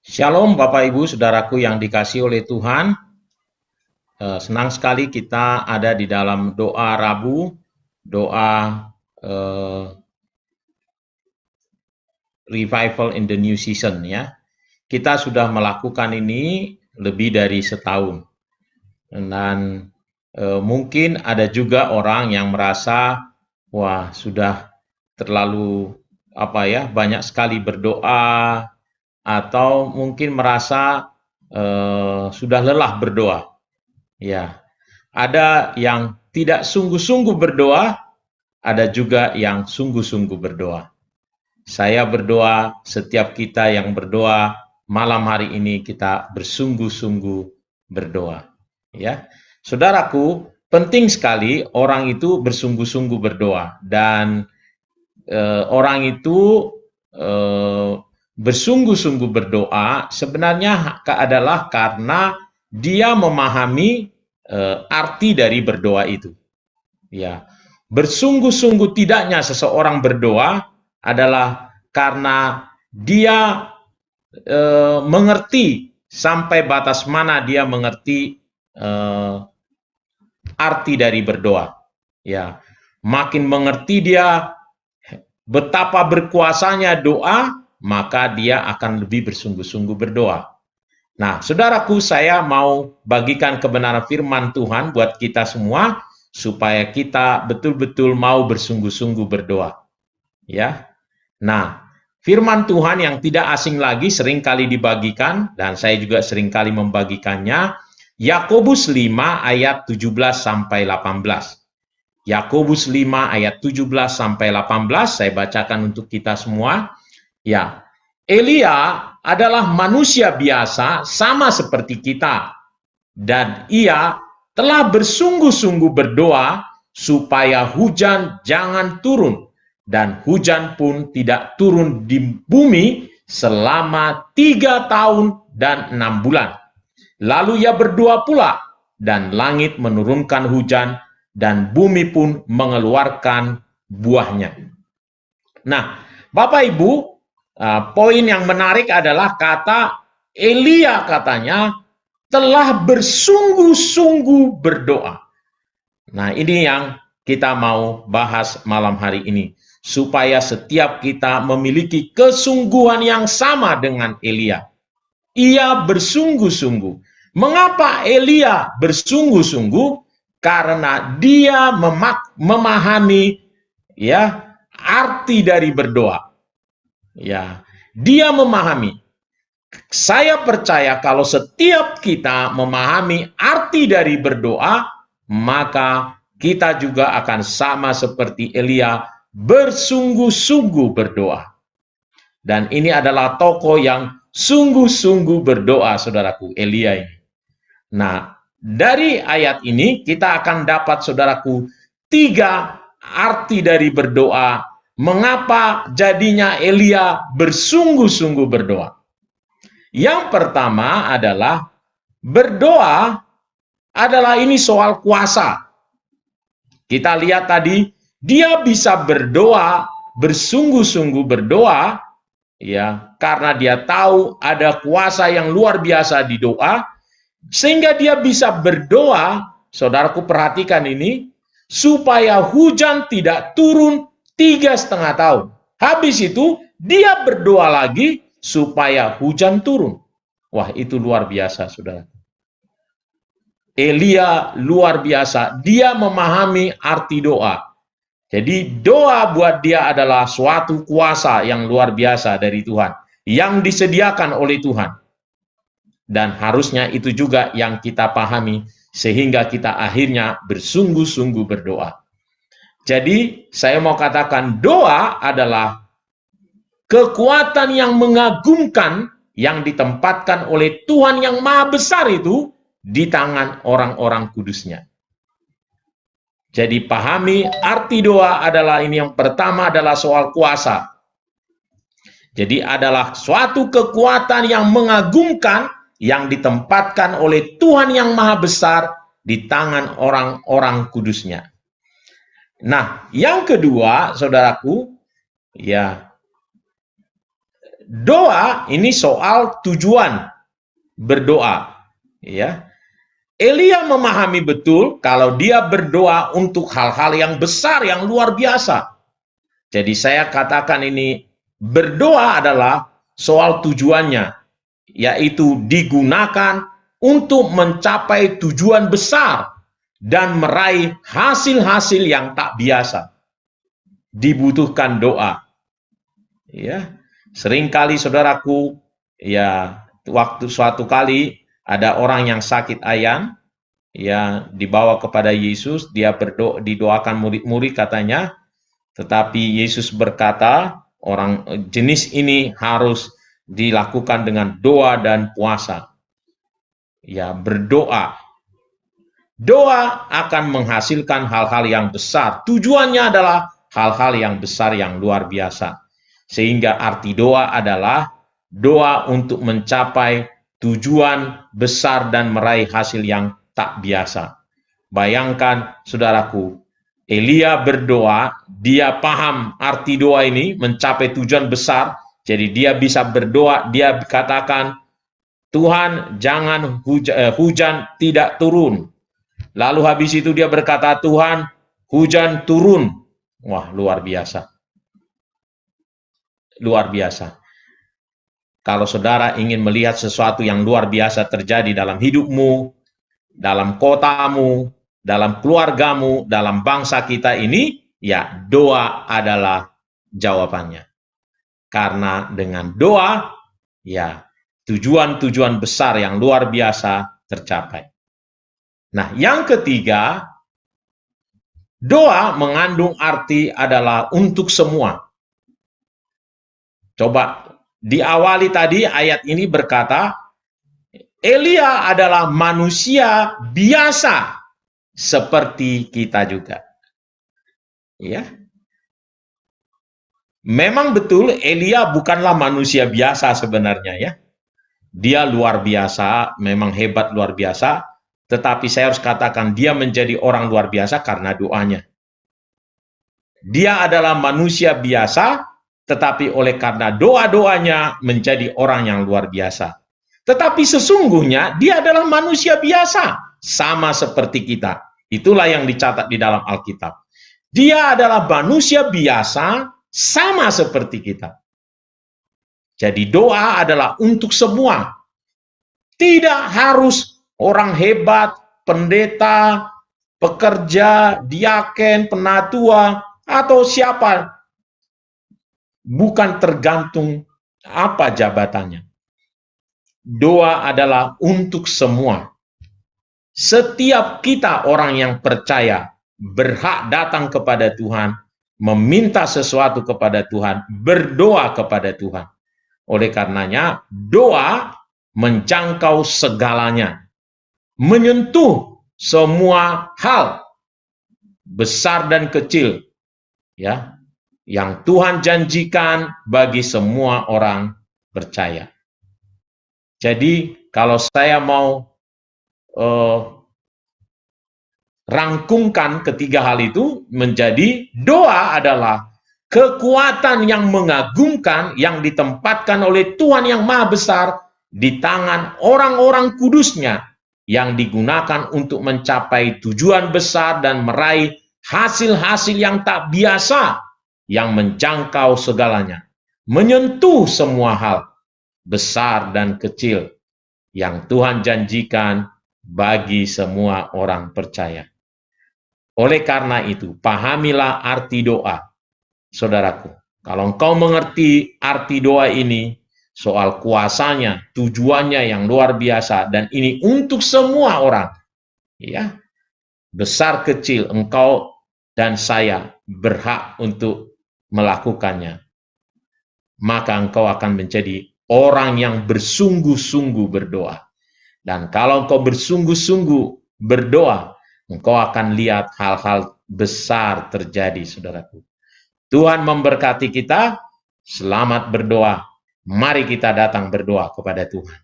Shalom Bapak Ibu Saudaraku yang dikasihi oleh Tuhan. Senang sekali kita ada di dalam doa Rabu, doa Revival in the New Season ya. Kita sudah melakukan ini lebih dari setahun. Dan mungkin ada juga orang yang merasa wah sudah terlalu banyak sekali berdoa, atau mungkin merasa sudah lelah berdoa. Ya, ada yang tidak sungguh-sungguh berdoa, ada juga yang sungguh-sungguh berdoa. Saya berdoa, setiap kita yang berdoa malam hari ini kita bersungguh-sungguh berdoa. Ya, saudaraku, penting sekali orang itu bersungguh-sungguh berdoa, dan orang itu bersungguh-sungguh berdoa sebenarnya adalah karena dia memahami arti dari berdoa itu. Ya, bersungguh-sungguh tidaknya seseorang berdoa adalah karena dia mengerti sampai batas mana dia mengerti arti dari berdoa. Ya, makin mengerti dia betapa berkuasanya doa, maka dia akan lebih bersungguh-sungguh berdoa. Nah, saudaraku, saya mau bagikan kebenaran firman Tuhan buat kita semua, supaya kita betul-betul mau bersungguh-sungguh berdoa. Ya. Nah, firman Tuhan yang tidak asing lagi seringkali dibagikan, dan saya juga seringkali membagikannya, Yakobus 5 ayat 17-18. Yakobus 5 ayat 17-18, saya bacakan untuk kita semua. Ya, Elia adalah manusia biasa sama seperti kita, dan ia telah bersungguh-sungguh berdoa supaya hujan jangan turun, dan hujan pun tidak turun di bumi selama 3 tahun dan 6 bulan. Lalu ia berdoa pula, dan langit menurunkan hujan, dan bumi pun mengeluarkan buahnya. Nah, Bapak Ibu, poin yang menarik adalah kata Elia, katanya telah bersungguh-sungguh berdoa. Nah, ini yang kita mau bahas malam hari ini, supaya setiap kita memiliki kesungguhan yang sama dengan Elia. Ia bersungguh-sungguh. Mengapa Elia bersungguh-sungguh? Karena dia memahami ya arti dari berdoa. Ya, dia memahami. Saya percaya kalau setiap kita memahami arti dari berdoa, maka kita juga akan sama seperti Elia, bersungguh-sungguh berdoa. Dan ini adalah tokoh yang sungguh-sungguh berdoa, saudaraku, Elia ini. Nah, dari ayat ini kita akan dapat, saudaraku, 3 arti dari berdoa. Mengapa jadinya Elia bersungguh-sungguh berdoa? Yang pertama adalah berdoa adalah ini soal kuasa. Kita lihat tadi, dia bisa berdoa, bersungguh-sungguh berdoa, ya, karena dia tahu ada kuasa yang luar biasa di doa, sehingga dia bisa berdoa, saudaraku perhatikan ini, supaya hujan tidak turun 3,5 tahun. Habis itu, dia berdoa lagi supaya hujan turun. Wah, itu luar biasa, saudara. Elia luar biasa, dia memahami arti doa. Jadi doa buat dia adalah suatu kuasa yang luar biasa dari Tuhan, yang disediakan oleh Tuhan. Dan harusnya itu juga yang kita pahami, sehingga kita akhirnya bersungguh-sungguh berdoa. Jadi saya mau katakan, doa adalah kekuatan yang mengagumkan yang ditempatkan oleh Tuhan yang maha besar itu di tangan orang-orang kudusnya. Jadi pahami arti doa adalah ini, yang pertama adalah soal kuasa. Jadi adalah suatu kekuatan yang mengagumkan yang ditempatkan oleh Tuhan yang maha besar di tangan orang-orang kudusnya. Nah, yang kedua, saudaraku, ya, doa ini soal tujuan berdoa, ya. Elia memahami betul kalau dia berdoa untuk hal-hal yang besar, yang luar biasa. Jadi saya katakan ini berdoa adalah soal tujuannya, yaitu digunakan untuk mencapai tujuan besar dan meraih hasil-hasil yang tak biasa. Dibutuhkan doa. Ya, seringkali saudaraku, ya, waktu suatu kali ada orang yang sakit ayan, ya, dibawa kepada Yesus, dia didoakan murid-murid katanya, tetapi Yesus berkata, orang jenis ini harus dilakukan dengan doa dan puasa. Ya, berdoa. Doa akan menghasilkan hal-hal yang besar. Tujuannya adalah hal-hal yang besar yang luar biasa. Sehingga arti doa adalah doa untuk mencapai tujuan besar dan meraih hasil yang tak biasa. Bayangkan, saudaraku, Elia berdoa, dia paham arti doa ini, mencapai tujuan besar, jadi dia bisa berdoa, dia katakan, Tuhan jangan hujan tidak turun. Lalu habis itu dia berkata, Tuhan hujan turun. Wah, luar biasa. Luar biasa. Kalau saudara ingin melihat sesuatu yang luar biasa terjadi dalam hidupmu, dalam kotamu, dalam keluargamu, dalam bangsa kita ini, ya doa adalah jawabannya. Karena dengan doa, ya tujuan-tujuan besar yang luar biasa tercapai. Nah, yang ketiga, doa mengandung arti adalah untuk semua. Coba diawali tadi ayat ini berkata, Elia adalah manusia biasa seperti kita juga. Ya. Memang betul Elia bukanlah manusia biasa sebenarnya, ya. Dia luar biasa, memang hebat luar biasa, tetapi saya harus katakan dia menjadi orang luar biasa karena doanya. Dia adalah manusia biasa, tetapi oleh karena doa-doanya menjadi orang yang luar biasa. Tetapi sesungguhnya dia adalah manusia biasa, sama seperti kita. Itulah yang dicatat di dalam Alkitab. Dia adalah manusia biasa, sama seperti kita. Jadi doa adalah untuk semua. Tidak harus orang hebat, pendeta, pekerja, diaken, penatua, atau siapa. Bukan tergantung apa jabatannya. Doa adalah untuk semua. Setiap kita orang yang percaya berhak datang kepada Tuhan, meminta sesuatu kepada Tuhan, berdoa kepada Tuhan. Oleh karenanya, doa menjangkau segalanya, menyentuh semua hal, besar dan kecil, ya, yang Tuhan janjikan bagi semua orang percaya. Jadi, kalau saya mau rangkumkan ketiga hal itu menjadi doa adalah kekuatan yang mengagumkan yang ditempatkan oleh Tuhan yang Maha Besar di tangan orang-orang kudusnya yang digunakan untuk mencapai tujuan besar dan meraih hasil-hasil yang tak biasa yang menjangkau segalanya, menyentuh semua hal besar dan kecil yang Tuhan janjikan bagi semua orang percaya. Oleh karena itu, pahamilah arti doa, saudaraku. Kalau engkau mengerti arti doa ini, soal kuasanya, tujuannya yang luar biasa, dan ini untuk semua orang, ya, besar kecil, engkau dan saya berhak untuk melakukannya. Maka engkau akan menjadi orang yang bersungguh-sungguh berdoa. Dan kalau engkau bersungguh-sungguh berdoa, engkau akan lihat hal-hal besar terjadi, saudaraku. Tuhan memberkati kita. Selamat berdoa. Mari kita datang berdoa kepada Tuhan.